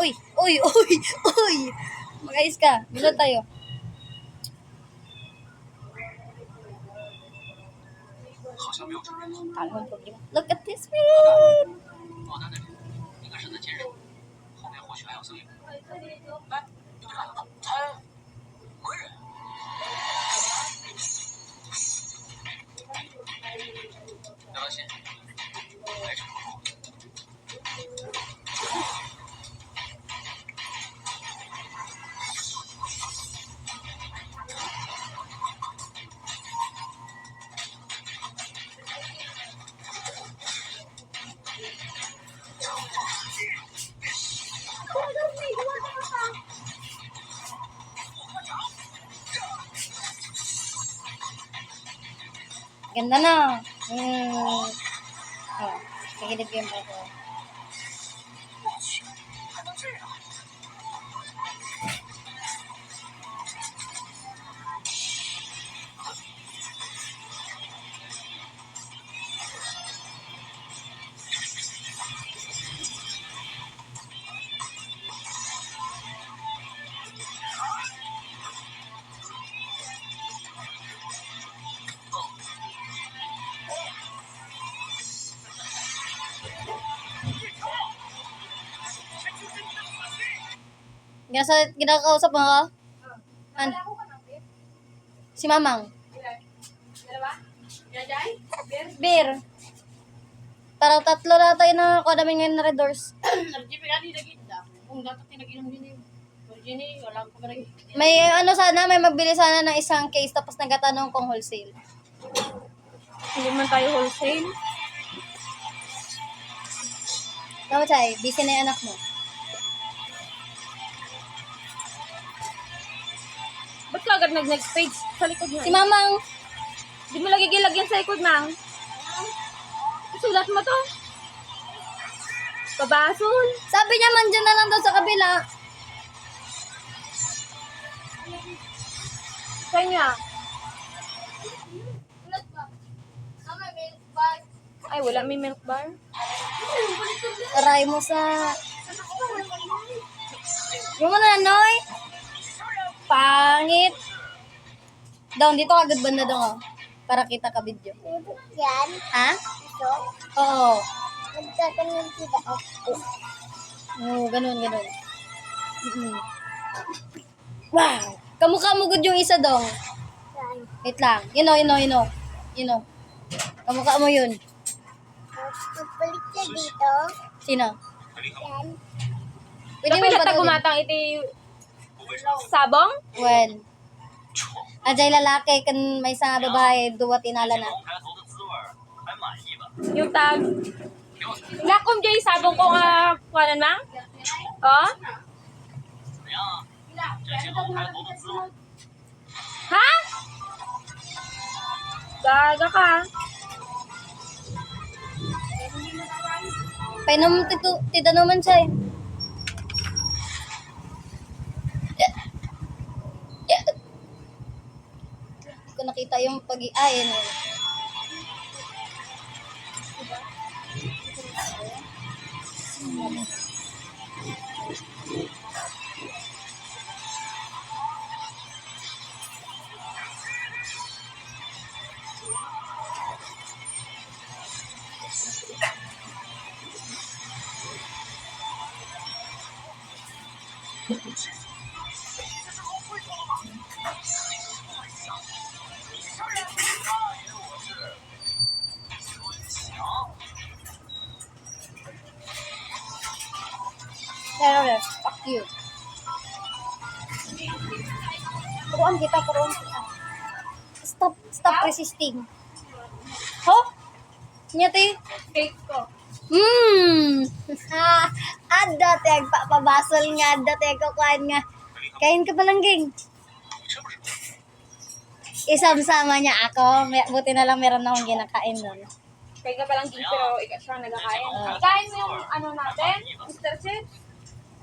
Uy! Uy! Uy! Uy! Mag-ayos ka. Bilad tayo. Talo ng problema. Look at this man! Ganda na. Oh, kagilid ko yung ako. Ginakausap mo ka? Ano? Si Mamang. Beer. Parang 3 na tayo na kuha namin ngayon na Red Doors. May ano sana, may magbili sana ng isang case tapos nagatanong kung wholesale. Hindi man tayo wholesale. Tama, Chay. Busy na yung anak mo. Ba't ka agad nag-next page sa likod mo? Si Mamang. Di mo lagi gilagyan sa likod, Mang. Sulat mo to. Pabasol. Sabi niya man dyan na lang daw sa kabila. Kanya. Ay, wala may milk bar. Aray mo sa... Yung ano, Noy? Pangit. Down, dito agad banda doon, oh. Para kita ka video. Yan. Ha? Ito. Oo. Magtatanong sila. Oo, ganun. Mm-hmm. Wow! Kamukha mo good yung isa dong. Yan. Wait lang. You know. Kamukha mo yun. Magpalit siya dito. Sino? Yan. Pwede mo Dapat ba na gumatang iti sabong? Well, ajay lalaki kan may isang babae duwa tinala na. Yung tag. Lakom jay sabong ko nga kuanan, Mang? Oh? Ha? Gaga ka. Painom tita naman siya eh. Ko nakita yung pag-iain. Pero, fuck you. Puruan kita. Stop resisting. Ho? Nyati? Cake ko. Ada teg pabasol nga, ada teg kukuhain nga. Kain ka palangging. Isama niya ako. Buti na lang meron akong ginakain nun. Kaya ka palang din, pero ikaw siya nagkakain. Kain mo yung ano natin, Mr. Sid?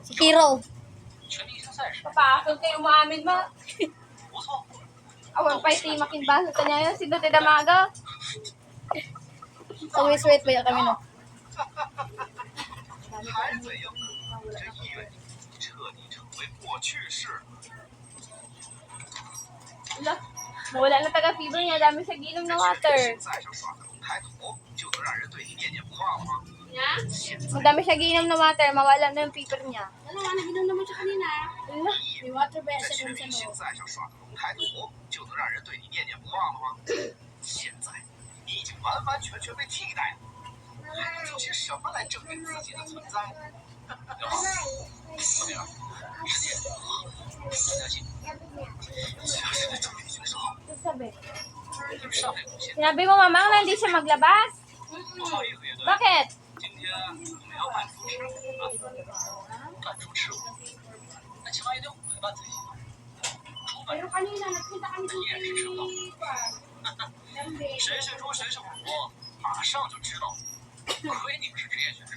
Si Kiro. Papasol kayo umaamin mo. Awan pa iti makinbasa ta niya yun. Sino ti damaga? Always wait ba kami no? 还怎样呢？这意味着彻底成为过去式了。 Wala. Mawala na taga-fever niya. Dami sa ginom 在 na 学 water. 生在上耍个龙抬头，就能让人对你念念不忘吗？现在 Ang dami siya ginom na water. Mawala na yung fever niya. Ano nga, naginom naman siya kanina. Wala. May water ba 在 siya 全 dun sa 明星 loob? 在上耍个龙抬头，就能让人对你念念不忘了吗？现在你已经完完全全被替代了，还能做些什么来证明自己的存在？刘浩，小明，师姐，我相信其他身为中学选手， Sabi. 你们上海路线 Sinabi mo, mamang, na hindi siya maglabas? 不好意思，乐队， Bakit? 今天我们要扮猪吃舞啊，扮猪吃舞，那起码也得5个半才行。出版 Pero kanina, nagpunta kami 你也是收到，谁是猪谁是虎，马上就知道了。亏你们是职业选手，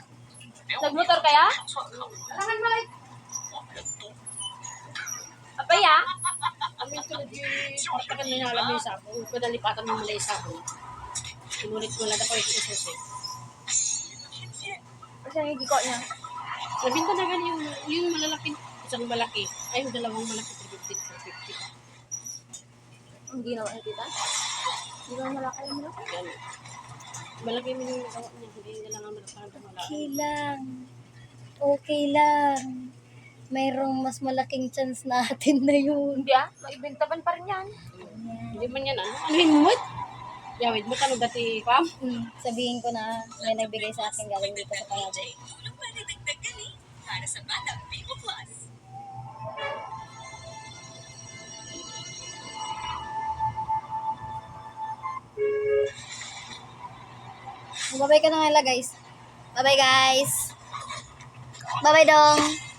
连我们 Nagmotor kaya? 上算都看不出来。 Alangan malay. 我们人多， Apaya? Kami tulad yung patakan na nalang may sabong. Pinalipatan mo mula yung sabong. Sinulit mo lang ako yung susi. Kasi yung giko niya. Nabinta na gani yung malalaki. Isang malaki. Ay, yung dalawang malaki. 350 Ang ginawa ni tita? Hindi ba malaki yung malaki? Yan. Malaki mo yung nagawa niya. Hindi na lang ang malaki. Okay lang. Okay lang. Mayroong mas malaking chance na atin na yun. Hindi ah. Maibintaban pa rin yan. Hindi man yan ano. Limot? Yawid mo tanong dati, Pam? Sabihin ko na may nagbigay sa akin galing dito sa Canada. Para sa Bata Vivo Plus. Bye-bye ka na nga guys. Bye-bye guys. Bye-bye dong.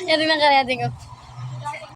Yan rin ang kaya ko.